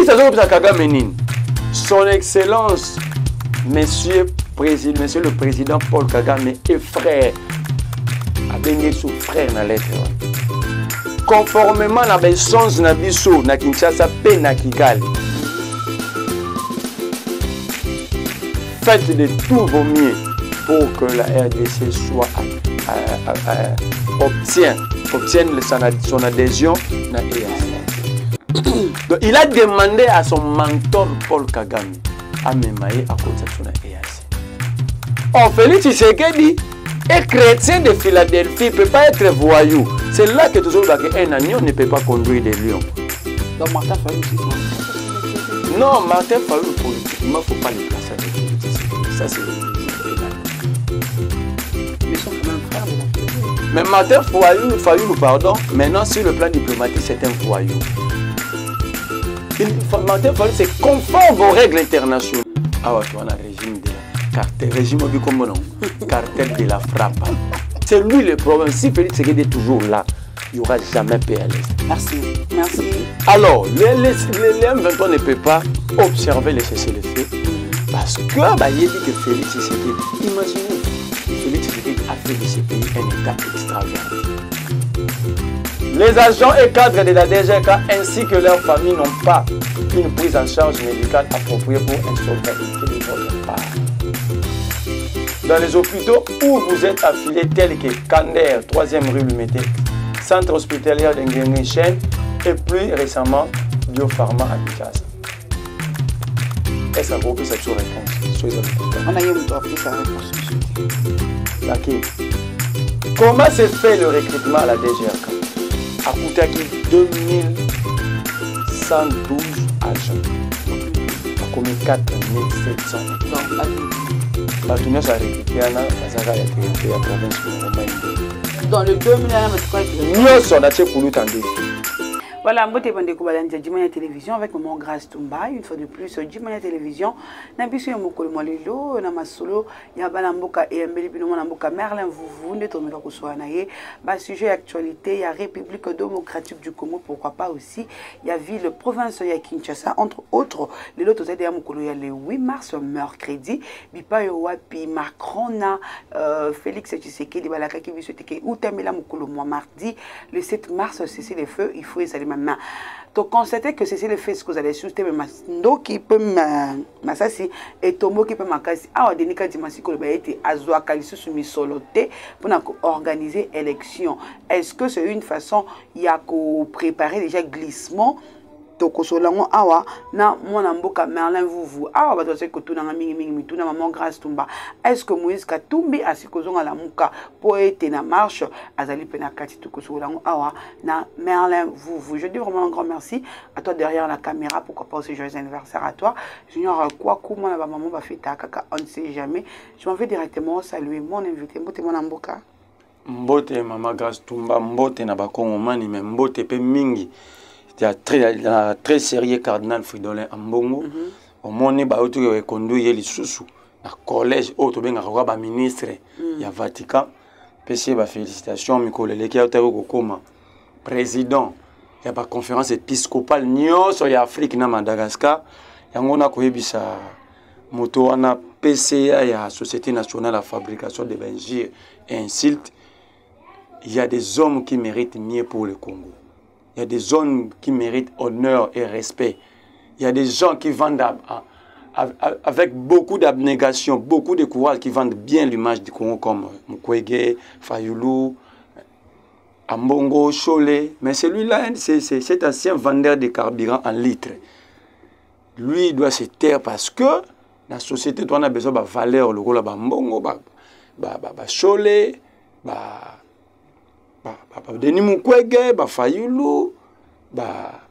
Félix Antoine Kagame Nini. Son Excellence, Monsieur le Président Paul Kagame est frère. A béni son frère dans la lettre. Conformément à la sens na biso na Kinshasa pe na Kigali. Faites de tout vos mieux pour que la RDC soit obtienne son adhésion à l'EAC. Donc il a demandé à son mentor Paul Kagame à mémailler à cause de son EAC. Oh, Félix Tshisekedi est chrétien de Philadelphie, ne peut pas être voyou. C'est là que toujours un agneau ne peut pas conduire des lions. Donc Martin Fayulu, c'est non, Martin Fayulu, politiquement, il ne faut pas le placer avec Félix. Ça, c'est le mais ils sont quand même frères de la famille. Mais Martin Fayulu, pardon, maintenant sur le plan diplomatique, c'est un voyou. Martin Fayulu, c'est conforme aux règles internationales. Ah ouais, tu vois, le régime de la cartel, régime comme non, cartel de la frappe. C'est lui le problème. Si Félix Tshisekedi est toujours là, il n'y aura jamais paix à l'Est. Merci. Merci. Alors, les M23 ne peuvent pas observer les cessez-le-feu parce que il dit que Félix Tshisekedi, imaginez, Félix Tshisekedi a fait de ce pays un État extravagant. Les agents et cadres de la DGK ainsi que leurs familles n'ont pas une prise en charge médicale appropriée pour un soldat de votre part. Dans les hôpitaux où vous êtes affiliés tels que Kander, 3e rue Lumété, Centre hospitalier d'Engengen et plus récemment Biopharma à Kinshasa. Est-ce qu'on peut cette réponse? On a eu sa réponse. Okay. Comment s'est fait le recrutement à la DGK? A coûté 2112 agents. A commis 4700. Dans le 2000, voilà, mbote bande kubalanja Jimania Télévision avec maman Grâce Tumba une fois de plus Jimania Télévision na biso ya mokolo molelo na masolo ya bana mboka et mbeli bino na mboka Merlin vous ne tomeka ko soana ye ba sujet actualité ya République démocratique du Congo, pourquoi pas aussi ya ville province ya Kinshasa entre autres les lotos ya mokolo ya le 8 mars mercredi bipa yo wapi Macron na Félix Tshisekedi balaka ki biso teke utamela mokolo mo mardi le 7 mars cesser les feux, il faut essayer maintenant. Donc constatez que c'est le fait ce que vous allez soutenir mais ndo qui peut masasi et tomo qui peut makasi a denika dimasi ko ba été azwa kalisu sumi soloté pour organiser élection. Est-ce que c'est une façon il y a ko préparer déjà glissement tokosolango awa na mwana mboka Merlin vous awa bato se ko tuna mingi mituna maman Grâce Tumba? Est-ce que Moïse Katumbi asikozonga la muka poète na marche azali pena kati tokosolango awa na Merlin vous? Je dis vraiment un grand merci à toi derrière la caméra, pourquoi pas aussi joyeux anniversaire à toi Junior quoi comment na maman va fêter kaka, on ne sait jamais. Je m'en vais directement saluer mon invité mbote mwana mboka mbote maman Grâce Tumba mbote na bakongo mani mais mbote pe mingi. Il y a très sérieux cardinal Fridolin Ambongo. Au monde, il y a conduit les sous le collège, il y a un ministre, il y a Vatican. Félicitations, Mikolele, qui a été président. Il y a une conférence épiscopale, il y a Afrique, il y a Madagascar. Il y a moto, il y a PCA, il y a la Société nationale de fabrication de benzine et insultes. Il y a des hommes qui méritent mieux pour le Congo. Il y a des zones qui méritent honneur et respect. Il y a des gens qui vendent avec beaucoup d'abnégation, beaucoup de courage, qui vendent bien l'image du Congo comme Mukwege, Fayulu, Ambongo, Cholet. Mais celui-là, c'est cet ancien vendeur de carburant en litres. Lui, il doit se taire parce que la société doit avoir besoin de valeur, le rôle de Ambongo, Cholet, Denis Mukwege, Fayulu,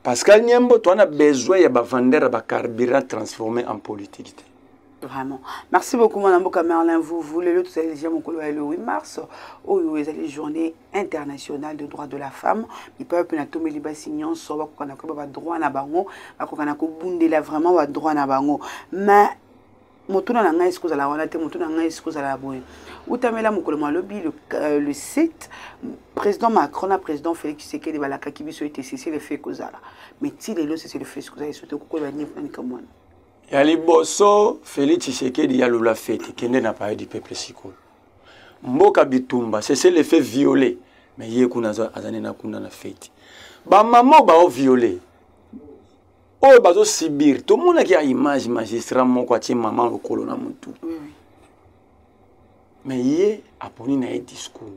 Pascal Nyembo, tu as besoin de vendre des carburants transformés en politique. Vraiment. Merci beaucoup, Mme Mboka Merlin. Vous voulez le 8 mars, où vous avez la journée internationale de droits de la femme. Il peut y avoir des droits vraiment droit na bango. Mais motuna na ngai sikoza la wana te motuna na ngai sikoza la boye utamela mokolo malobi le 7 président Macron na président Félix Tshisekedi balaka kibiso était cessé le fait kozala mais ti lelo c'est le fait kozala surtout ko ba ni kamwana ya liboso Félix Tshisekedi ya lula fête kende na parler du peuple sikolo mboka bitumba c'est le fait violer mais ye kuna azane na kuna na fête ba maman ba o violer oh bazo sibir tout le monde qui a image magistrat moko atie maman lokolo na mutu mais hier après un discours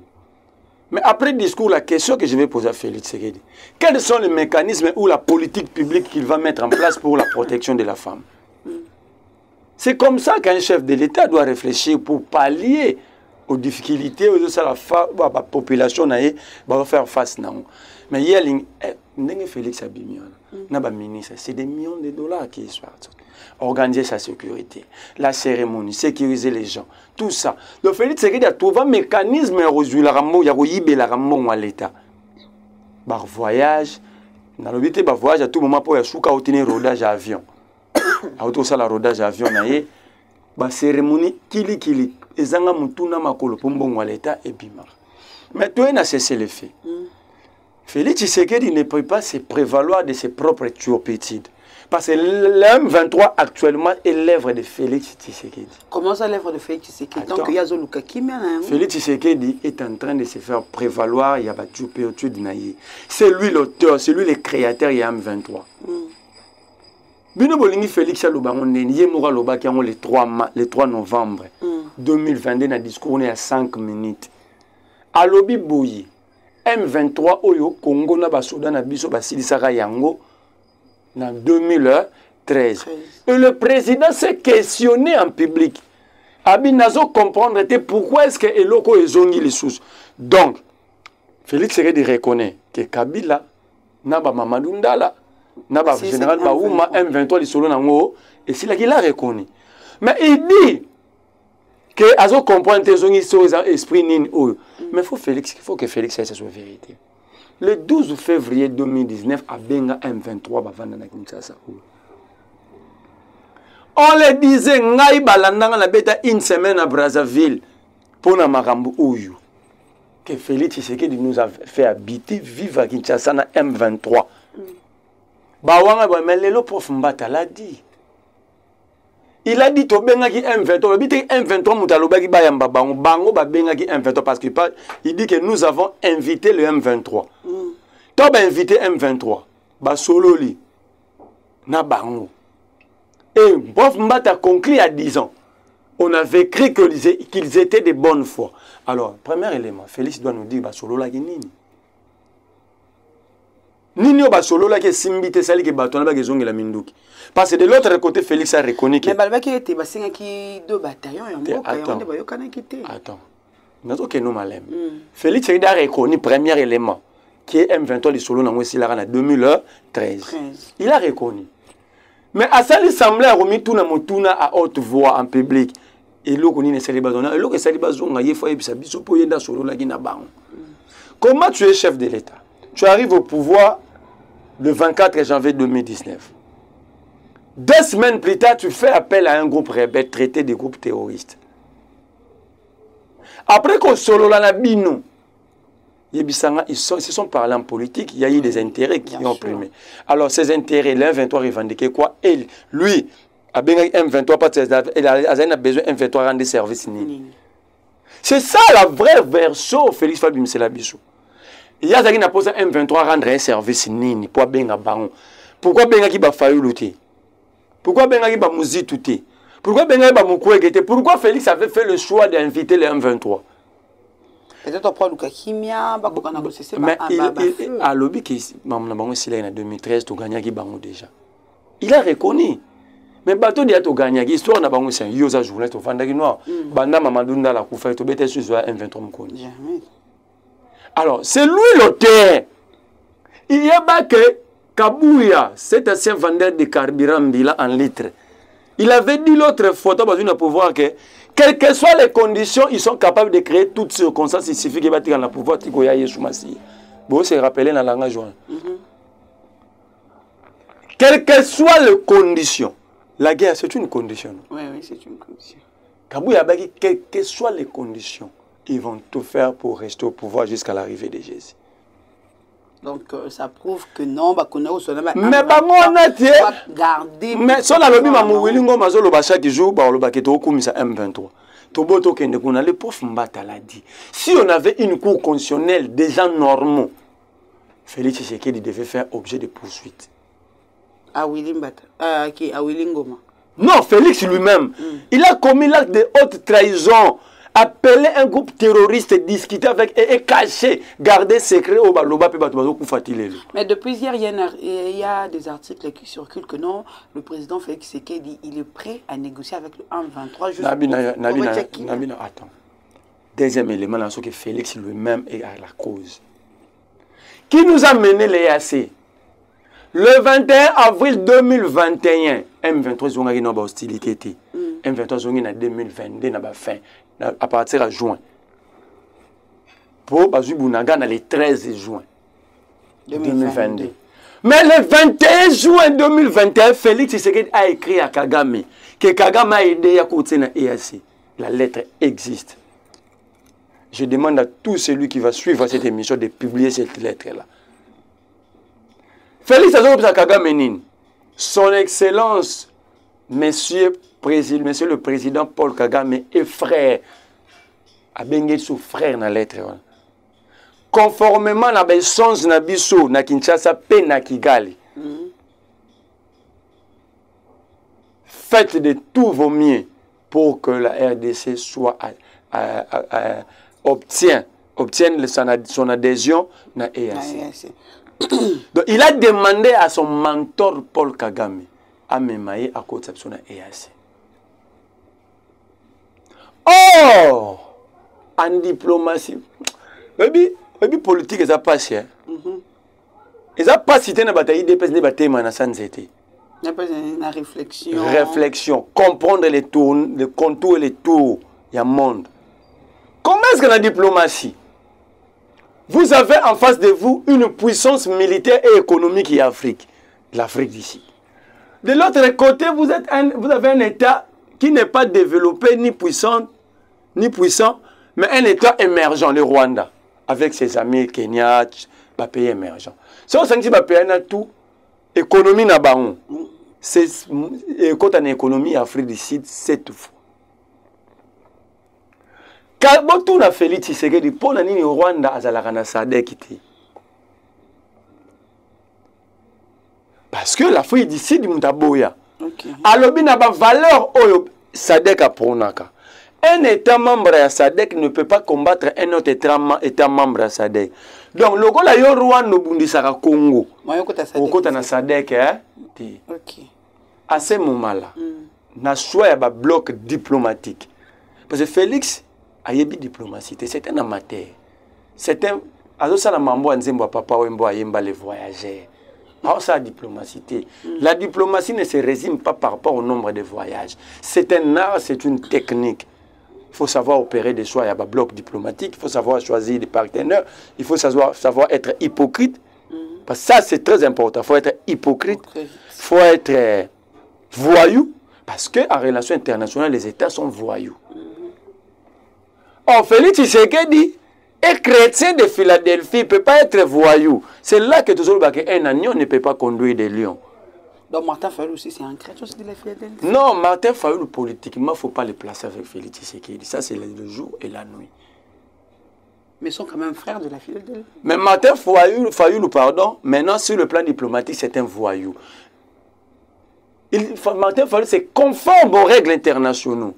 mais après le discours la question que je vais poser à Félix Tshisekedi quels sont les mécanismes ou la politique publique qu'il va mettre en place pour la protection de la femme c'est comme ça qu'un chef de l'État doit réfléchir pour pallier aux difficultés aux la population va faire face non mais hier Félix Abimion ministre c'est des millions de dollars qui sont organiser sa sécurité la cérémonie sécuriser les gens tout ça donc Félix Tshisekedi a trouvé un mécanisme ya rambo ya koyibela rambo à l'état bar voyage na lobité ba voyage à tout moment pour ya suka obtenir rodage avion auto ça la rodage avion na ye ba cérémonie kili ezanga mutuna makolo pombongo à l'état et bima mais toi n'a cessé le fait Félix Tshisekedi ne peut pas se prévaloir de ses propres turpitudes. Parce que l'M23 actuellement est l'œuvre de Félix Tshisekedi. Comment ça l'œuvre de Félix Tshisekedi? Donc il y a Zoluka Kimia. Félix Tshisekedi est en train de se faire prévaloir, il y a turpitude naïe. C'est lui l'auteur, c'est lui le créateur, il y a M23. Bino Bolingi Félix Alobangon Nenye Moura Lobaki le 3 novembre 2022 dans discours on est à 5 minutes. Alobi Boyi M23 Oyo Congo na basoda na biso basilisaka yango en 2013. Et le président s'est questionné en public. Abinazo comprendre pourquoi est-ce que Eloko ezongi les sous. Donc Félix Tshisekedi reconnaît que Kabila Naba Mamadou Ndala Naba général Baouma M23 lisolo nango et c'est là qu'il a reconnu. Mais il dit que azo comprendre ezongi so esprit nini oyo. Mais il faut que Félix ait sa vérité. Le 12 février 2019, à Benga M23, Bavanda Kinshasa. On le disait, Ngaï Balandanga la bêta une semaine à Brazzaville pour Namarambu Ouyou. Que Félix Tshisekedi nous a fait habiter, vivre à Kinshasa na M23. Bawanga, mais le prof Mbata l'a dit. Il a dit to benga ki M23, il dit M23 mutaloba ki bayamba bango bango ba benga ki M23 parce qu'il dit que nous avons invité le M23. To ba invité M23, ba sololi na bango. Et Bof Mbata conclut à 10 ans. On avait cru qu'ils étaient de bonne foi. Alors, premier élément, Félix doit nous dire ba solola ki nini. Nini o ba solola ki simbite sali ki batona ba gezongi la minduki. Parce que de l'autre côté, Félix a reconnu que... Mais Balbaki était qui 2 bataillons et Attends. Nous que nous malem. Félix a reconnu premier élément qui est M23 du solo dans en 2013. Il a reconnu. Mais à ça, il semblait remis tout na à haute voix en public. Et l'eau qu'on est célibataire, et l'eau que célibataire, il faut y solo la guina bang. Comment tu es chef de l'État? Tu arrives au pouvoir le 24 janvier 2019. 2 semaines plus tard, tu fais appel à un groupe rebelle traité des groupes terroristes. Après qu'on solo la bino, ils se sont parlé en politique, il y a eu des intérêts qui ont primé. Alors ces intérêts, l'M23 revendiquait quoi? Et lui, a bien M23 parce qu'il a besoin M23 rendre des services. C'est ça la vraie version Félix Fabi Mselabiso. Il y a qui n'a posé M23 rendre un service nini pour bien baron. Pourquoi bien qui va faire lutter? Pourquoi Benga ba Mouzi touté? Pourquoi Benga ba Moukoué? Pourquoi Félix avait fait le choix d'inviter les M23? Peut-être on prend Luka Kimia, mais il a lobby qui en 2013 to gagner qui bango déjà. Il a reconnu. Mais bateau dia to gagner histoire na bango c'est yoza journée to fanda noir. Banda Mamadou Ndala ku fait to bete sur M23 mkoni. Alors, c'est lui l'auteur. Il y a pas que Kabouya, cet ancien vendeur de carburant en litres, il avait dit l'autre fois, tu as pouvoir que, quelles que soient les conditions, ils sont capables de créer toutes circonstances. Il suffit qu'ils battent dans le pouvoir. Bon, c'est rappelé dans la langue. Quelles que soient les conditions, La guerre, c'est une condition. Oui, c'est une condition. Kabouya, quelles que soient les conditions, ils vont tout faire pour rester au pouvoir jusqu'à l'arrivée de Jésus. Donc, ça prouve que non, mais on a dit, garder. Mais si on a lobby, chaque jour, M23. Le prof Mbata l'a dit. Si on avait une cour constitutionnelle des gens normaux, Félix Tshisekedi devait faire objet de poursuite. À Willy Mbata. À Willy Ngoma. Non, Félix lui-même. Il a commis l'acte de haute trahison. Appeler un groupe terroriste, discuter avec et cacher, garder secret au Baloba. Mais depuis hier, il y a des articles qui circulent que non, le président Félix Tshisekedi, il est prêt à négocier avec le 1-23 juste Nabina, attends. Deuxième élément, là, c'est que Félix lui-même est à la cause. Qui nous a mené les EAC? Le 21 avril 2021, M23 a eu une hostilité. M23 a eu en 2022, fin, à partir de juin. Pour Bazou Bounaga, le 13 juin 2022. Mais le 21 juin 2021, Félix Tshisekedi a écrit à Kagame que Kagame a aidé à côté de l'EAC. La lettre existe. Je demande à tout celui qui va suivre cette émission de publier cette lettre-là. Félix Kagame, son Excellence, Monsieur le Président Paul Kagame est frère. A bengi sous frère dans la lettre. Conformément à la sens na biso na Kinshasa pe na Kigali. Faites de tout vos mieux pour que la RDC soit obtienne son adhésion à l'EAC. Donc il a demandé à son mentor Paul Kagame à mémailler à côté de son EAC. Or, en diplomatie, les politique, ils n'ont pas si. Ils n'ont pas cité dans la bataille de PSD, bataille de Sanzete. Il n'y a pas de réflexion. Réflexion, comprendre les tours, les contours et les tours, il y a un monde. Comment est-ce que la diplomatie, vous avez en face de vous une puissance militaire et économique qui est Afrique, l'Afrique d'ici. De l'autre côté, vous avez un État qui n'est pas développé ni puissant, mais un État émergent, le Rwanda, avec ses amis Kenya, un pays émergent. Si on sent que pays a tout, économie n'a pas on. C'est quand on a économie Afrique du Sud, c'est tout. Quand on a Félix Tshisekedi, pour la ligne Rwanda, à la SADC. Parce que l'Afrique du Sud, Mutaboya. Alors, il y a une valeur au SADC à Pronaka. Un État membre de SADC ne peut pas combattre un autre État membre de SADC. Donc, le Rwanda, il y a Rwanda, Congo. Au na SADC, à ce moment-là, il y a un bloc diplomatique. Parce que Félix a eu diplomatie. C'est un amateur. C'est un. Les voyageurs. La diplomatie. La diplomatie ne se résume pas par rapport au nombre de voyages. C'est un art, c'est une technique. Il faut savoir opérer des choix. Il y a un bloc diplomatique. Il faut savoir choisir des partenaires. Il faut savoir être hypocrite. Parce que ça, c'est très important. Il faut être hypocrite. Il faut être voyou. Parce qu'en relation internationale, les États sont voyous. Or, Félix Tshisekedi est chrétien de Philadelphie. Il ne peut pas être voyou. C'est là que toujours un agneau ne peut pas conduire des lions. Donc Martin Fayulu aussi, c'est un chrétien de la Philadelphie? Non, Martin Fayulu, politiquement, il ne faut pas le placer avec Félix Tshisekedi. Ça, c'est le jour et la nuit. Mais ils sont quand même frères de la Philadelphie. Mais Martin Fayulu, pardon, maintenant, sur le plan diplomatique, c'est un voyou. Martin Fayulu, c'est conforme aux règles internationales.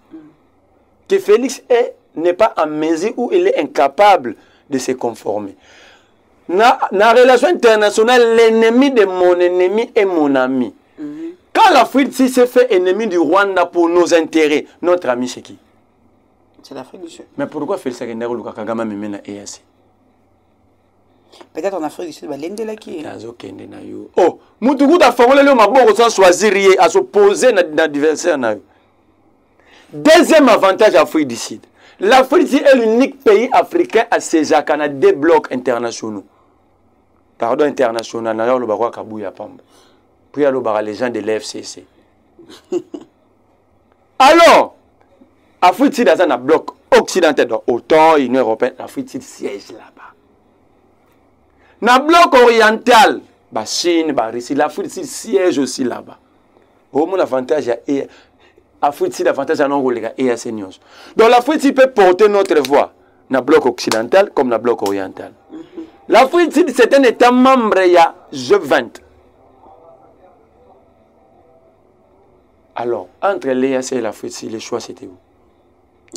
Que Félix n'est pas en mesure ou il est incapable de se conformer. Dans la relation internationale, l'ennemi de mon ennemi est mon ami. Quand l'Afrique s'est fait ennemi du Rwanda pour nos intérêts, notre ami c'est qui? C'est l'Afrique du Sud. Mais pourquoi Félix Kagame me mène à EAC? Peut-être en Afrique du Sud, l'Inde là qui est. Oh, Moutoukou a formulé le maboko sans choisir à s'opposer à l'adversaire. Deuxième avantage Afrique du Sud. L'Afrique du Sud est l'unique pays africain à ces à des blocs internationaux. Pardon, international. Puis il y a les gens de l'FCC. Alors, Afrique Sud a un bloc occidental, donc autant l'Union européenne, Afrique Sud siège là-bas. Dans le bloc oriental, la Chine, la Russie, l'Afrique Sud siège aussi là-bas. Au moins, l'avantage, l'Afrique Sud, l'avantage, c'est un news. Donc, l'Afrique Sud peut porter notre voix dans le bloc occidental comme dans le bloc oriental. L'Afrique Sud, c'est un État membre, il y a G20. Alors, entre l'EAC et l'Afrique Sud, le choix, c'était où?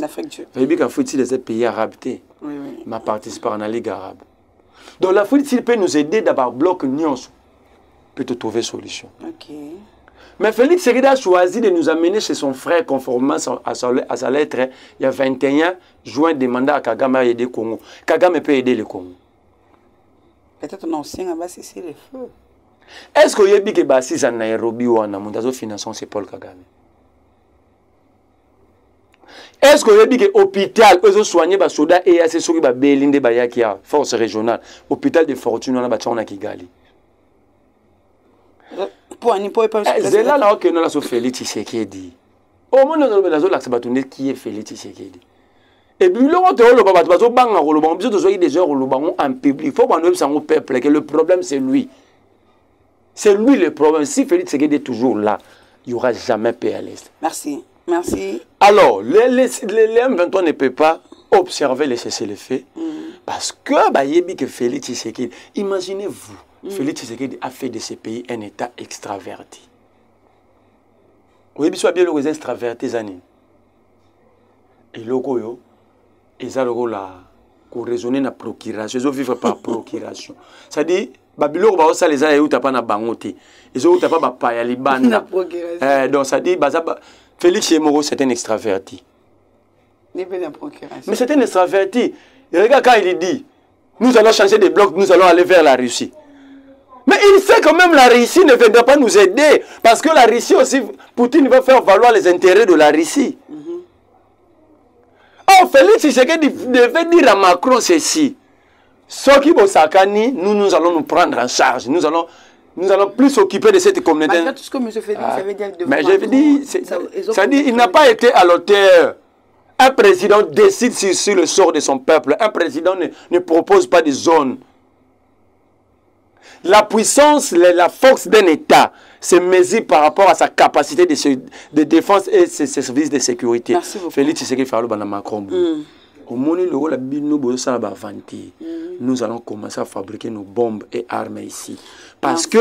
L'Afrique du Sud. Vous savez qu'Afrique Sud, c'est un pays arabe. Oui, oui. Ma participé dans la Ligue arabe. Donc, l'Afrique Sud peut nous aider d'avoir bloc Nyons. Peut trouver solution. Ok. Mais Félix Tshisekedi a choisi de nous amener chez son frère conformément à sa lettre. Il y a 21 juin demandé à Kagame d'aider le Congo. Kagame peut aider le Congo. Peut-être non, c'est le feu. Est-ce qu'il y a dit que Bassis en Nairobi ou en Amundazo finançant c'est Paul Kagame? Est-ce qu'il y a dit que l'hôpital, ils ont soigné les soldats et assez sur les Bélinde Bayakia, force régionale, hôpital de fortune, on a battu en Kigali? C'est là que nous avons Félix Tshisekedi. Au moins, nous avons l'acceptation qui est Félix Tshisekedi. Et puis, le peuple, que le problème, c'est lui. C'est lui le problème. Si Félix Tshisekedi est toujours là, il n'y aura jamais paix à l'Est. Merci. Merci. Alors, les M23 ne peuvent pas observer les cessez-le-feu parce que Félix Tshisekedi, imaginez-vous, Félix Tshisekedi a fait de ce pays un État extraverti. Vous savez bien les extravertis, et logo, ils ont raisonner la procuration, ils ont vivre par procuration. C'est-à-dire, Babylone va aussi les aider ou pas na bangote. Ils ont pas pa ya libanda. Donc ça dit Félix Tshisekedi c'est un extraverti. Mais c'est un extraverti. Et regarde quand il dit nous allons changer de bloc, nous allons aller vers la Russie. Mais il sait quand même la Russie ne viendra pas nous aider parce que la Russie aussi Poutine va faire valoir les intérêts de la Russie. Oh, Félix Tshisekedi devait dire à Macron ceci. Ceux qui vont s'accanir, nous allons nous prendre en charge. Nous allons plus s'occuper de cette communauté. Tout ce que M. Félix avait dit mais je veux dire, ça dit, il n'a pas été à l'auteur. Un président décide sur le sort de son peuple. Un président ne propose pas de zone. La puissance, la force d'un État se mesure par rapport à sa capacité de défense et ses services de sécurité. Félix Tshisekedi fait le Macron. Au moment où nous allons commencer à fabriquer nos bombes et armes ici. Parce que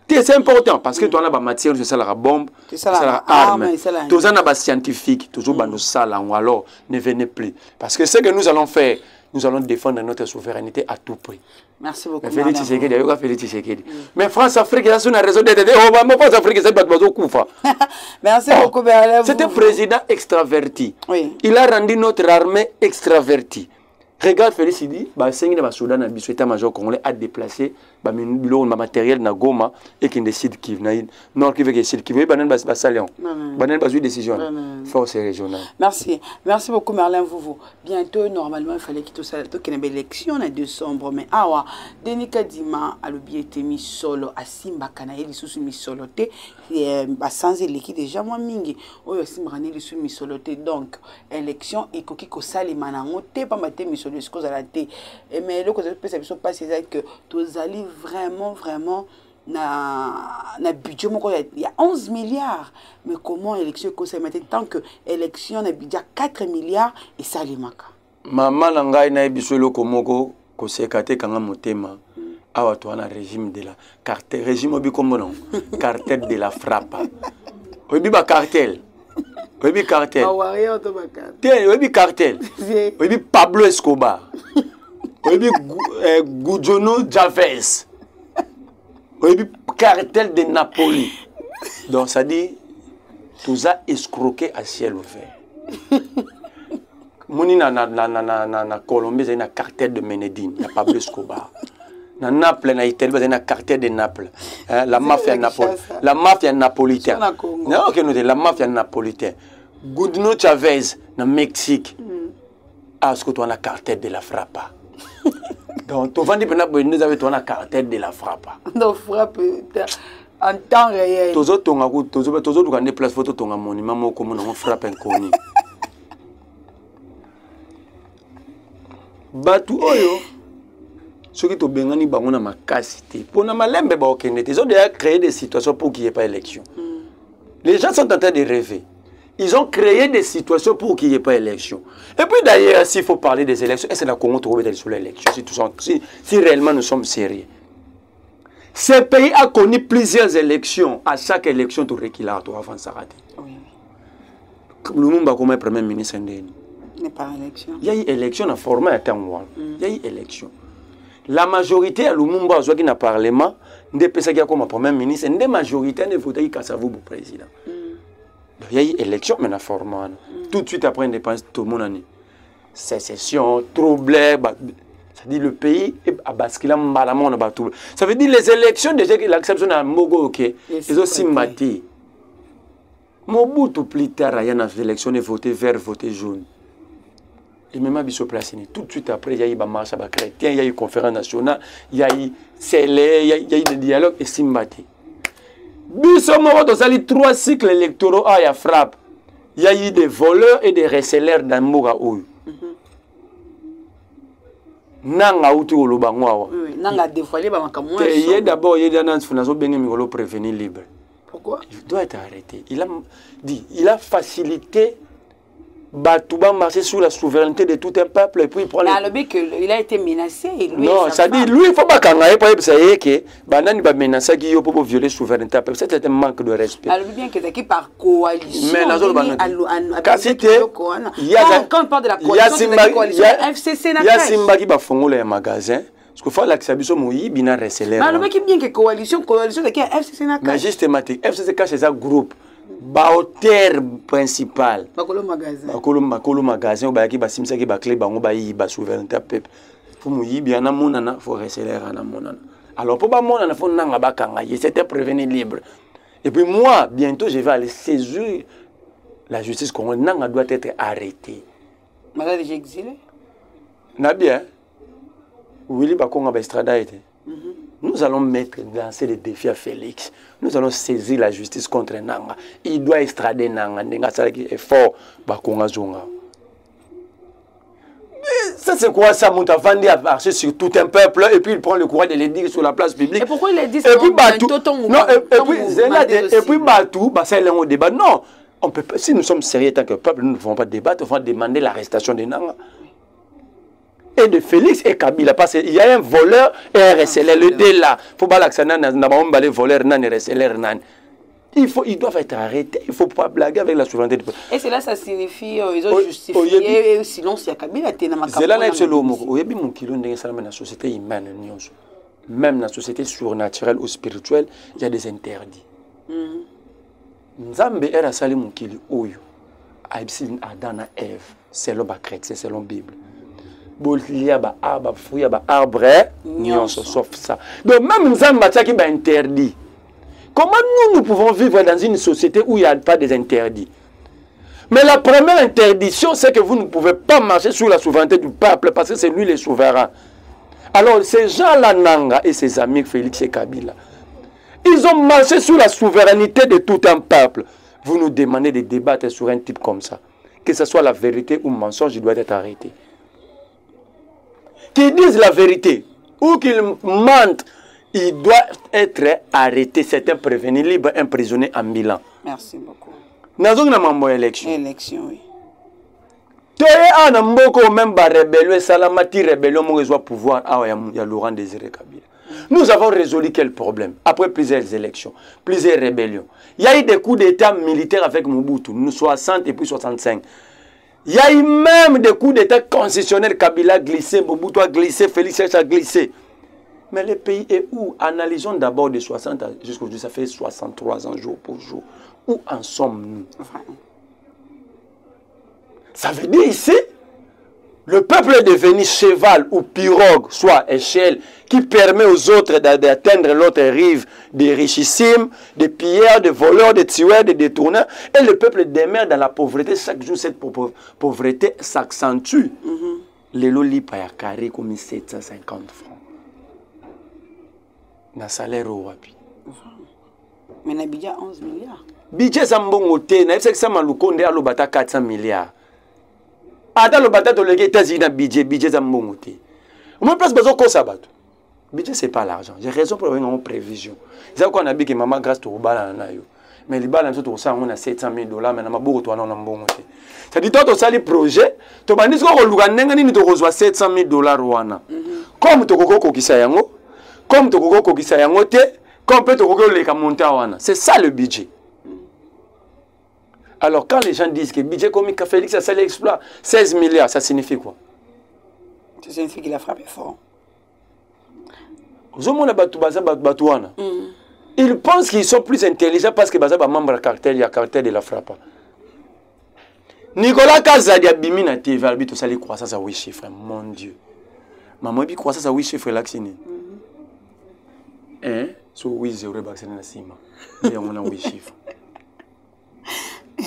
c'est important. Parce que tu as la matière, tu as la bombe, tu as la arme, tu as la scientifique, toujours nous salons, ou alors ne venez plus. Parce que ce que nous allons faire, nous allons défendre notre souveraineté à tout prix. Merci beaucoup. Félix Tshisekedi. Mais France-Afrique, il y a une raison d'être. France-Afrique, c'est pas de Koufa. Merci beaucoup, c'est un président extraverti. Oui. Il a rendu notre armée extravertie. Regarde Félix, il dit, le Soudan état-major congolais a déplacé le matériel na Goma et qui décide qui vient. Non, qui veut qu'il décide qui veut. Une décision. Force régionale. Merci. Merci beaucoup, Merlin Vouvou. Bientôt, normalement, il fallait qu'il y ait une élection en décembre. Mais, Denis Kadima a le billet mis solo à Simba Kanaï, sous mis solo. Sans élection, déjà, moi, mingi. Oyo Simba Kanaï, sous mis solo. Donc, élection, il faut qu'il y ait une pas maté mis solo. Mais le côté de ça passe, c'est que tous allez vraiment na budget il y a 11 milliards. Mais comment l'élection conseille maintenant tant que l'élection a budget 4 milliards et ça les maka. Maman langai na bisolo komoko ko sekate kanga motema. Awa to na régime de la cartel régime obi comme non cartel de la frappe. Obi ba cartel. Obi cartel. Obi cartel. Obi Pablo Escobar. Obi Goujono Chavez. Obi cartel de Napoli. Donc ça dit tout ça escroqué à ciel ouvert. Moni na Colombie c'est un cartel de Medellín, il y a Pablo Escobar. Na Naples na Italie c'est un cartel de Naples. La mafia napolitaine. La mafia napolitaine. Non, OK, la mafia napolitaine. Goujono Chavez na Mexique. Ah, ce que tu as un cartel de la frappe. Donc, tu vas dire que nous avons un cartel de la frappe. Donc, frappe. En temps réel. Tozo tonga des places photo tonga monument moko mona on frappe inconnu. Batu oyo ceux qui to bengani bango na makasi te. Pona malembe ba okende te. Ils ont déjà créé des situations pour qu'il n'y ait pas élection. Les gens sont en train de rêver. Ils ont créé des situations pour qu'il n'y ait pas élection. Et puis d'ailleurs, s'il faut parler des élections, est-ce que la Congo trouve sur l'élection si réellement nous sommes sérieux? Ce pays a connu plusieurs élections. À chaque élection, tu recules avant ça rater. Lumumba comme premier ministre indéni. N'est pas élection. Il y a eu élection dans le format à temps. Il y a eu élection. La majorité à Lumumba, qui n'a parlement, des personnes qui ont comme premier ministre, des majorités ne votaient qu'à Savou pour président. Il y a eu élection, mais dans le format. Tout de suite après l'indépendance, tout le monde a dit sécession, trouble. Ça dit le pays a basculé en malamon. Ça veut dire les élections, déjà que l'acception a Mogo, ok, ils ont sympathie. Mobutu plus tard, il y a une élection, voté vert, voté jaune. Et même à Bissau Place, tout de suite après, il y a eu une marche à chrétien, il y a eu une conférence nationale, il y a eu scellé, il y a eu des dialogues et sympathie. Bissau Moro, dans les 3 cycles électoraux, il y a frappe. Il y a eu des voleurs et des receleurs dans Moga Oyo. Nanga outi olobangwa. Nanga dévoilé ba makamwa. Il y d'abord il y a dans fondation bengi mikolo prévenir libre. Pourquoi? Il doit être arrêté. Il a facilité Batouba marcher sur la souveraineté de tout un peuple et puis il prend il a été menacé. Lui non, ça dit lui il faut pas kangaye pour ça que banani ba menacer qui yo pour violer souveraineté peuple, c'est un manque de respect. Alors bien que c'est par coalition. Mais quand on parle de la coalition, FCC n'a pas. Il y a Simba qui va fongoler un magasin. Parce qu'il faut l'accepter moyi bina reseller. Mais le mec bien que coalition c'est qui FCC n'a pas. Mais systématique, FCC c'est un groupe. Baoter principal. Bakolo magasin. Bakolo magasin ou ba ki ba simsa ki ba clé bango ba yi ba souveraineté peuple. Faut moyi bien na monana, faut reseller na monana. Alors pour ba monana faut nanga ba kanga, c'était prévenu libre. Et puis moi bientôt je vais aller saisir la justice congolaise. Nanga doit être arrêté. Madame déjà exilé. Na bien. Willy Bakonga ba extradé. Nous allons lancer le défi à Félix. Nous allons saisir la justice contre Nanga. Il doit extrader Nanga. Nanga, ça est fort. Bakonga Zonga. Ça, c'est quoi ça? Moutavandi a marché sur tout un peuple et puis il prend le courage de les dire sur la place publique. Et pourquoi il les dit? Et puis Batou. Non, et puis Batou, ça est un débat. Non, on peut pas. Si nous sommes sérieux tant que peuple, nous ne pouvons pas débattre. On va demander l'arrestation de Nanga. Et de Félix et Kabila, parce qu'il y a un voleur et un receleur. Le dé là, il faut pas l'accéder à les voleurs et receleurs. Ils doivent être arrêtés. Il ne faut pas blaguer avec la souveraineté du peuple. Et cela, ça signifie ils ont justifié. Sinon, s'il y a Kabila, tu es dans ma c'est là que la société humaine, même dans la société surnaturelle ou spirituelle, il y a des interdits. Nzambe era sali mukili oyo. Aibsi Adana Ève, selon la chrétien, selon la Bible. Il y a des arbres, sauf ça. Donc même nous avons interdit. Comment nous pouvons vivre dans une société où il n'y a pas des interdits? Mais la première interdiction, c'est que vous ne pouvez pas marcher sur la souveraineté du peuple parce que c'est lui le souverain. Alors ces gens-là, Nanga et ses amis Félix et Kabila, ils ont marché sur la souveraineté de tout un peuple. Vous nous demandez de débattre sur un type comme ça. Que ce soit la vérité ou le mensonge, il doit être arrêté. Qu'ils disent la vérité ou qu'ils mentent, il doit être arrêté. C'est un prévenu libre, un prisonnier ambulant. Merci beaucoup. Nous avons une élection. Élection, oui. Tu es un mboko même rébellion, salamati rébellion, mon réseau pouvoir. Ah, il y a Laurent Désiré Kabila. Nous avons résolu quel problème? Après plusieurs élections, plusieurs rébellions. Il y a eu des coups d'état militaires avec Mobutu, nous 60 et puis 65. Il y a eu même des coups d'état constitutionnels. Kabila a glissé, Mobutu a glissé, Félix a glissé. Mais le pays est où? Analysons d'abord de 60 jusqu'aujourd'hui, ça fait 63 ans jour pour jour. Où en sommes-nous? Ça veut dire ici, le peuple est devenu cheval ou pirogue, soit échelle, qui permet aux autres d'atteindre l'autre rive des richissimes, des pilleurs, des voleurs, des tueurs, des détourneurs. Et le peuple demeure dans la pauvreté. Chaque jour, cette pauvreté s'accentue. Les lolis paya carré comme 750 francs. Na salaire au wapi. Mais na budget 11 milliards. Budget ça mbongo te, na c'est que ça malukonde a lobata 400 milliards. Ata lobata to lege États-Unis na budget ça mbongo te. Moi place besoin ko sabato. Budget c'est pas l'argent. J'ai raison pour avoir une prévision. C'est quoi on a dit que maman grâce to bala na yo. Mais les balles tout ça on a 700 000 $, mais na maboko to na mbongo te. Ça dit toi to sali projet, to bandis ko luka nenga nini to reçoit 700 000 $ wana. Comme to koko kisa yango, comme to koko kisa yango te, comme peut to koko le ka monter wana. C'est ça le budget. Alors quand les gens disent que le budget comique Félix a sali exploit 16 milliards, ça signifie quoi? Ça signifie qu'il a frappé fort. Ils pensent qu'ils sont plus intelligents parce que les membres du cartel, il y a cartel de la frappe. Nicolas Kazadi a bimi na TV, albito sali croissance à 8 chiffres, mon Dieu. Maman bi croissance à 8 chiffres là que hein, so 8 0 baxene na sima. Il y a 8 chiffres.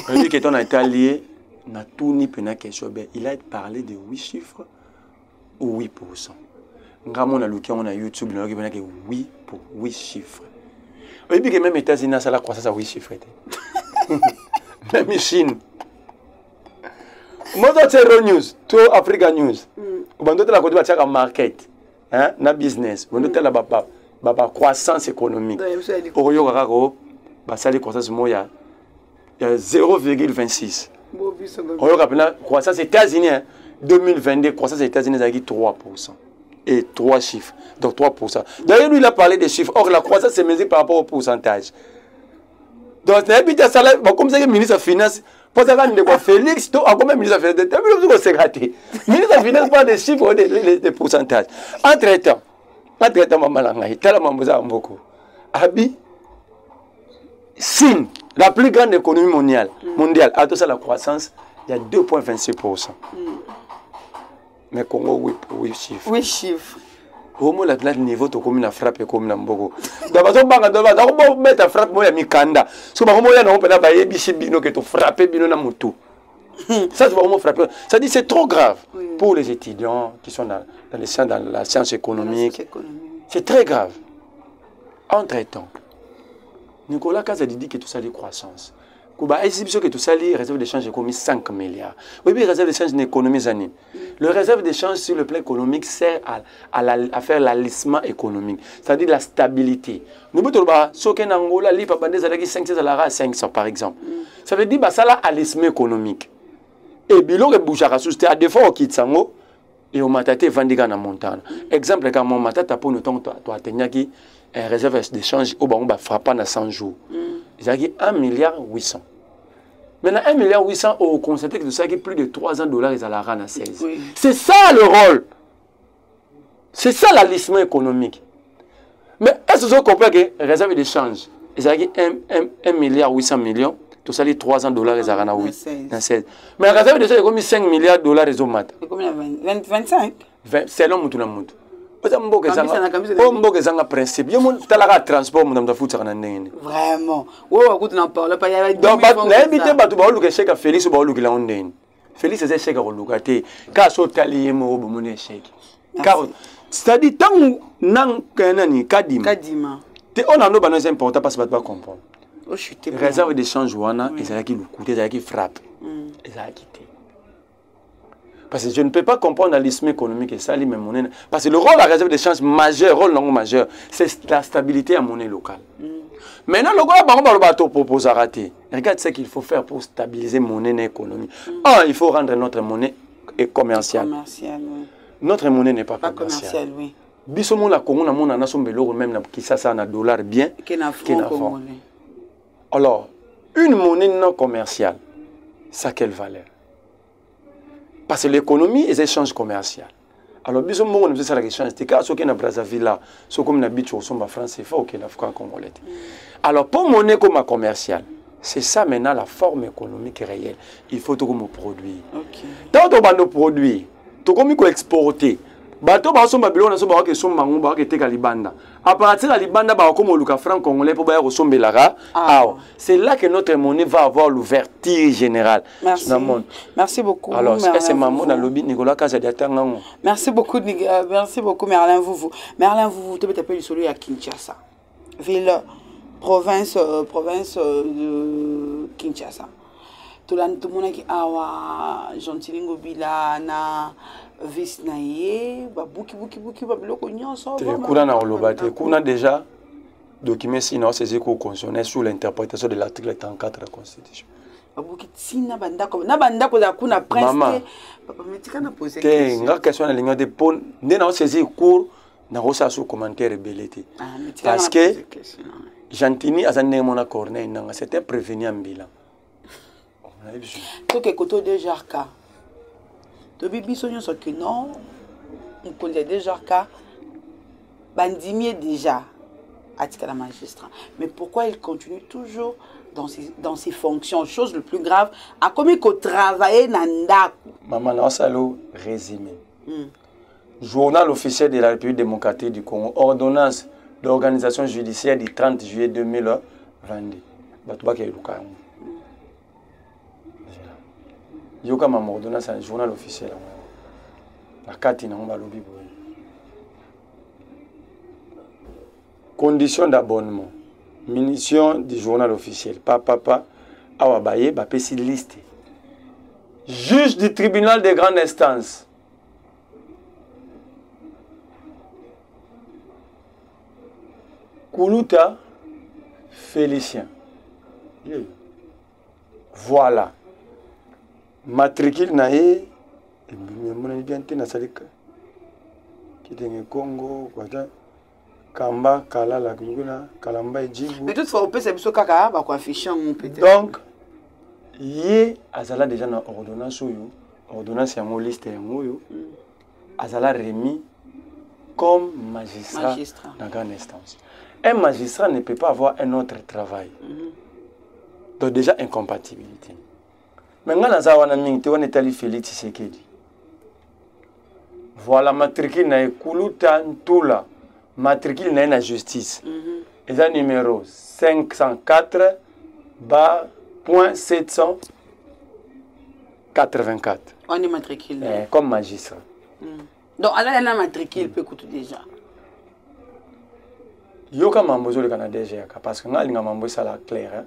Quand que ton a été allié na tout ni pena question, il a parlé de 8 chiffres ou 8%. Ngamona luki on a YouTube, on a que 8 pour 8 chiffres. Et puis que même États-Unis ça la croissance à 8 chiffres. Même Chine. Moi c'est Zero News, to Africa News. Bando la côté ba market, hein, na business. Bando la baba croissance économique. Oyo kakako ba sali croissance moya. Il y a 0,26. Oyo kapena croissance États-Unis 2022 croissance États-Unis a 3%. Et 3 chiffres, donc 3%. D'ailleurs, lui, il a parlé des chiffres. Or, la croissance se mesure par rapport au pourcentage. Donc, comme ça, le ministre des Finances, pour ça, Félix, combien ministre des Finances, le ministre des Finances parle des chiffres, des pourcentages. Entre-temps, Chine, la plus grande économie mondiale, à tout ça, la croissance, il y a 2,26%. Mais Congo, 8 chiffres. 8 chiffres. Au moins, le niveau de commune a frappé comme Nambogo. D'abord, on va mettre à frapper moi à Mikanda. Si on va frapper Bino Namutu. Ça, c'est vraiment frapper. Ça dit c'est trop grave pour les étudiants qui sont dans la science économique. C'est très grave. Entre-temps, Nicolas Kazadi dit que tout ça est croissance. Kuba exhibition que tout ça les réserve d'échange économique 5 milliards. Oui, mais réserve d'échange d'économie années. Le réserve d'échange sur le plan économique sert à faire l'alissement économique, c'est-à-dire la stabilité. Nous pouvons dire que en Angola, les papandés à 500 par exemple. Ça veut dire que ça a l'alissement économique. Et bilo que bouchara sous à des fois au Kitsango et au Matate Vandiga na Montana. Exemple quand mon Matata pour nous temps toi tenir qui un réserve d'échange au bas frappant à 100 jours. Il y a 1,8 milliard. Maintenant, 1,8 milliard, on constate que tout ça, plus de 300 $, ils allaient à 16. Oui. C'est ça le rôle. C'est ça l'alissement économique. Mais est-ce que vous comprenez que réserve d'échange, ils ont 1,8 milliard, tout ça, 300 $, ils allaient à 16. Mais réserve d'échange, ils ont 5 milliards $, ils ont 25. C'est l'homme tout le monde. Principe. Vraiment. Félix est chèque c'est-à-dire tant nan kanani kadima on a nos banos important parce que pas comprendre réserve d'échange wana ezalaki lukuté ezalaki frappe ezalaki té. Parce que je ne peux pas comprendre l'alisme économique et ça, monnaie. Parce que le rôle de la réserve d'échange majeur, rôle non majeur, c'est la stabilité à monnaie locale. Maintenant, le gouvernement propose à rater. Regarde ce qu'il faut faire pour stabiliser monnaie économique. Il faut rendre notre monnaie commerciale. Notre monnaie n'est pas commerciale. Oui. Bisomo la Congo na mona na sombelo même na kisasa na dollar bien que na franc. Alors, une monnaie non commerciale, ça a quelle valeur? Parce que l'économie est échange commercial. Alors, bisous, on ne sait pas l'échange. C'est quand on est à Brazzaville, là, c'est comme on habite au Somba France, c'est fort, la franc congolais. Alors, pour monnaie comme commerciale, c'est ça maintenant la forme économique réelle. Il faut tout comme produire. Tant qu'on va nous produire, tout comme exporter. Bato ba somba bilo na so ba ke somba ngomba ke teka libanda. À partir de libanda ba comme le franc congolais pour ba resombe lara. C'est là que notre monnaie va avoir l'ouverture générale dans le monde. Merci beaucoup. Alors c'est maman dans lobby Nicolas Kazadi atangango. Merci beaucoup Merlin Vouvou. Merlin Vouvou te taper le solo à Kinshasa. Ville province de Kinshasa. Tout le monde qui a Gentili Ngobila na vice naie, buki babiloko nyonso. Kuna na olobate, kuna déjà document sinon c'est qu'on constitutionnel sous l'interprétation de l'article 34 de la Constitution. Babuki tina bandako na bandako za kuna presque papa metika na poser question. Nga question na linga de pon ndena saisir cours na rosa sous commentaire belete. Parce que Gentini azane mona corner nanga c'était prévenu en bilan. Donc écoute déjà cas. De bibi sonyo so que non on connaît déjà cas bandimier déjà à la magistrat. Mais pourquoi il continue toujours dans ses fonctions? Chose le plus grave, a commis qu'au travailler nanda. Maman Nassalo résumé. Journal officiel de la République démocratique du Congo, ordonnance d'organisation judiciaire du 30 juillet 2022. Batuba ke luka. Yoka maman ordonnance un journal officiel. La carte na ngba lobi boy. Conditions d'abonnement. Munition du journal officiel. Papa, awabaye, bapesi liste. Juge du tribunal de grande instance. Koulouta Félicien. Voilà. Matricule nae. Mon bien na salika. Kitenge Congo, quoi. Kamba, Kala, la Guguna, Kalamba et Djibou. Mais toutefois, on peut s'amuser kaka, bah quoi afficher peut-être. Donc, yé azala déjà dans ordonnance ordonnance yango liste yango yo. Azala remis comme magistrat dans grande instance. Un magistrat ne peut pas avoir un autre travail. Donc déjà incompatibilité. Maintenant naza wana mingi te wana etali Félix Tshisekedi. Voilà matricule na Koulouta Ntula. Matricule na justice. Et ça numéro 504 point 784. On est matricule. Comme magistrat. Donc alors elle a matricule peut coûter déjà. Yoka mambozo le Canada parce que ngalinga mambo ça la clair hein.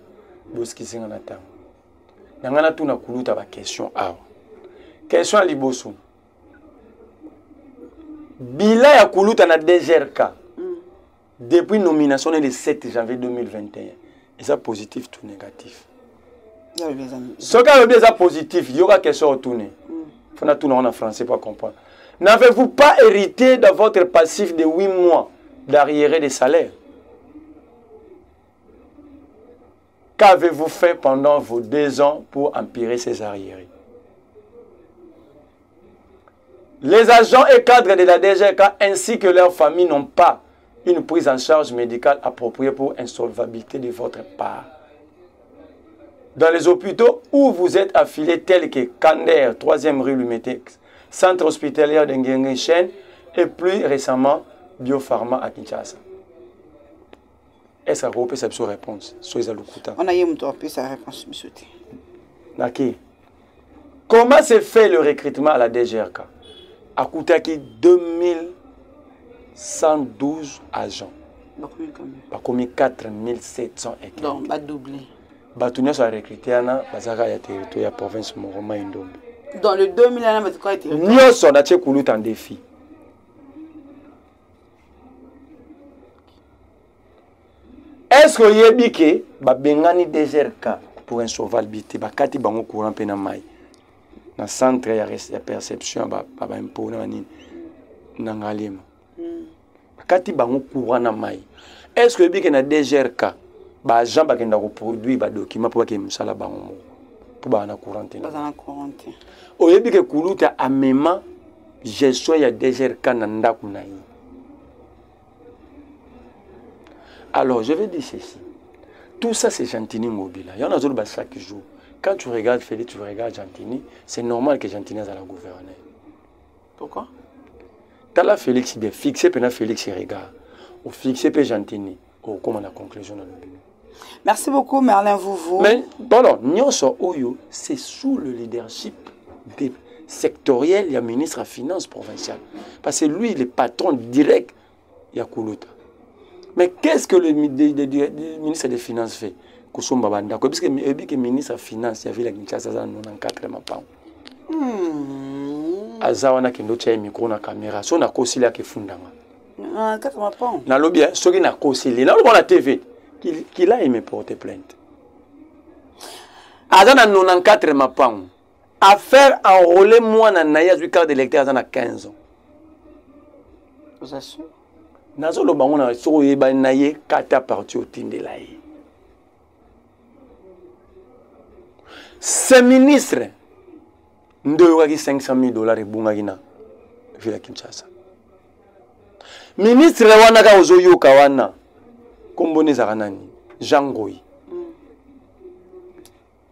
Boski singa na temps. Nangana tuna kuluta ba question awa. Question liboso. Bila ya kuluta na DGRK. Depuis nomination le 7 janvier 2021. Et ça positif ou négatif? Ce qui est déjà positif, il y aura question au tourner. Il faut tout en français pour comprendre. N'avez-vous pas hérité de votre passif de 8 mois d'arriéré de salaire? Qu'avez-vous fait pendant vos 2 ans pour empirer ces arriérés? Les agents et cadres de la DGRK ainsi que leurs familles n'ont pas une prise en charge médicale appropriée pour insolvabilité de votre part. Dans les hôpitaux où vous êtes affiliés tels que Kander, 3e rue Lumetex, Centre hospitalier de Nguyengen et plus récemment Biopharma à Kinshasa. Est-ce que vous avez cette réponse? On a eu sa réponse, monsieur. Comment se fait le recrutement à la DGRK? À Koutaki, 2112 agents. Pas comme 4700 et quelques. Donc, va doubler. Batounia soit recruté dans la territoire de la province Moroma Indombe. Dans le 2000, on a été recruté. Nous sommes en défi. Est-ce que vous avez que Bengani DGRK pour insolvabilité, Bakati Bango courant Penamai, dans le centre de perception, impôt Nangalima. Bakati Bango courant Mai. Est-ce que vous avez que DGRK, Bajan Bakenda produit des documents pour que Moussala Bango pour la courante? Vous avez que Koulouta a même gestion de DGRK Nanda Kounaï. Alors, je vais dire ceci. Tout ça, c'est Gentini Ngobila. Il y en a d'autres chaque jour. Quand tu regardes Félix, tu regardes Gentini, c'est normal que Gentini soit la gouverneure. Pourquoi? T'as la Félix, bien fixé, puis Félix, il regarde. Ou fixé, puis Gentini. Ou comment la conclusion dans le but. Merci beaucoup, Merlin Vouvou. Mais, pardon, Nyonso Oyo, c'est sous le leadership des sectoriels, il y a ministre des Finances provincial. Parce que lui, il est patron direct, il y a Koulouta. Mais qu'est-ce que le ministre des Finances fait? Kusumba bandako parce que le ministre des Finances, il y avait la Kinshasa 94 mapang. Azawana kendo tia micro na caméra, so na kosila ke fundanga. 94 mapang. Na lobby, soki na kosili, na la TV, qu'il a aimé porter plainte. Azana 94 mapang. Affaire enrôler moi na naya du carte d'électeur azana 15 ans. Vous assure? Nazo lo bango na so yeba naye kata parti au tindela ye. Ce ministre ndoyokaki $500,000 ebungaki na vila Kinshasa. Ministre wana ka ozoyoka wana komboni ezaka nani? Jean Ngoyi.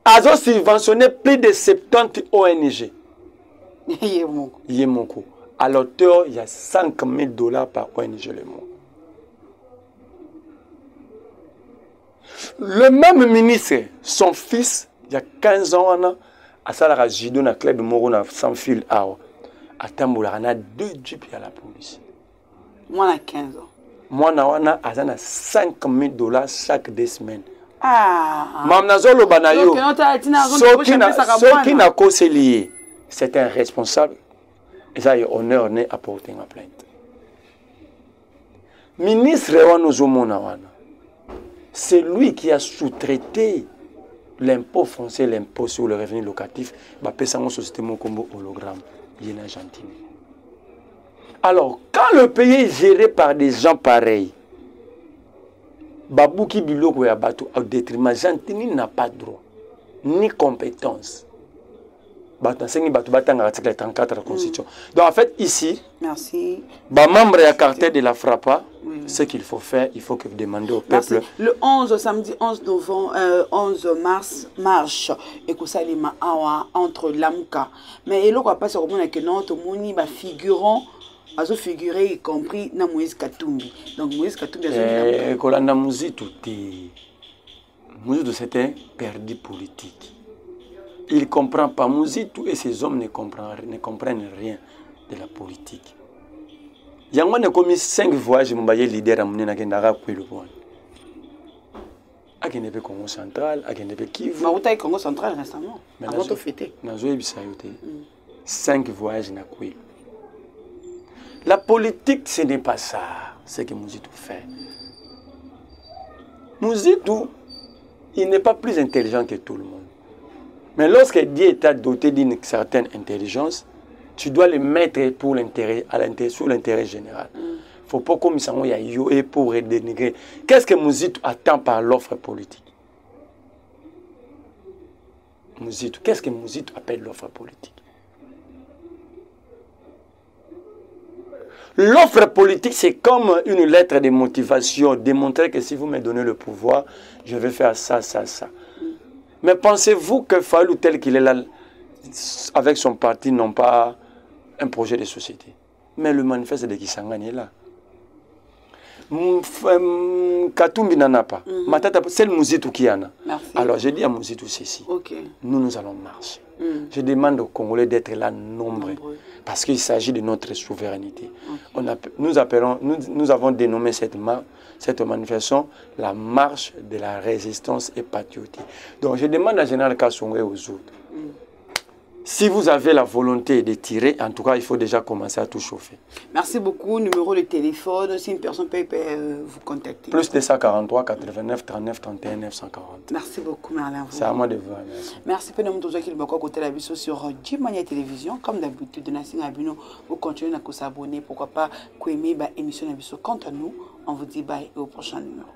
Azo subventionné plus de 70 ONG. Yemoko. À l'auteur, il y a $5,000 par ONG le mois. Le même ministre, son fils, il y a 15 ans, à Salara Jido, na club Morona sans fil à Tamboula, on a 2 jeeps à la police. Moi, on a 15 ans. Moi, on a $5,000 chaque 2 semaines. Ah. Mamnazolo Banayo. C'est un responsable. Et ça, il y a honneur à porter ma plainte. Ministre c'est lui qui a sous-traité l'impôt foncier, l'impôt sur le revenu locatif, une société Mokombo hologramme. Il est gentil. Alors, quand le pays est géré par des gens pareils, Babouki Biloko Yabatou, au détriment, Gentini n'a pas de droit, ni compétence. L'article 34 de la Constitution. Donc en fait, ici, merci. Membre et caractère de la FRAPA, ce qu'il faut faire, il faut que vous demandez au peuple. Merci. Le 11, samedi 11 novembre, 11 mars, marche et que ça lima awa entre Lamuka. Mais il ne pas se remonter que notre moni va figurant. Azo figuré y compris na Moïse Katumbi. Donc Moïse Katumbi a Kolanda Mouzitou c'était perdu politique. Il ne comprend pas Mouzitou et ses hommes ne comprennent rien de la politique. Yango a commis 5 voyages mon baye leader à Mouna Gendara Kwelo. A Genebe Congo central, a Genebe Kivu. Maouta Congo central récemment. Avant de fêter. Nazoé Bissayote. 5 voyages na Kwelo. La politique, ce n'est pas ça, ce que Mouzitou fait. Mouzitou, il n'est pas plus intelligent que tout le monde. Mais lorsque Dieu est doté d'une certaine intelligence, tu dois le mettre pour l'intérêt, sur l'intérêt général. Il ne faut pas comme ça, il y a yoé pour dénigrer. Qu'est-ce que Mouzitou attend par l'offre politique? Mouzitou, qu'est-ce que Mouzitou appelle l'offre politique? L'offre politique, c'est comme une lettre de motivation, démontrer que si vous me donnez le pouvoir, je vais faire ça, ça, ça. Mais pensez-vous que Fallou, tel qu'il est là, avec son parti, n'ont pas un projet de société? Mais le manifeste de Kisangani est là. Katumbi n'en a pas. C'est le Mouzitou qui en a. Merci. Alors, je dis à Mouzitou ceci. Nous allons marcher. Je demande aux Congolais d'être là nombreux. Parce qu'il s'agit de notre souveraineté. Nous avons dénommé cette manifestation la marche de la résistance et patriotique. Donc je demande à Général Kassongwe et aux autres, si vous avez la volonté de tirer, en tout cas, il faut déjà commencer à tout chauffer. Merci beaucoup. Numéro de téléphone, si une personne peut vous contacter. Plus 243 89 39 31 940. Merci beaucoup, Merlin. C'est à moi de vous. Merci. Merci pour nous côté la vidéo sur Jimania Télévision. Comme d'habitude, vous continuez à vous abonner. Pourquoi pas, aimer l'émission. Quant à nous, on vous dit bye et au prochain numéro.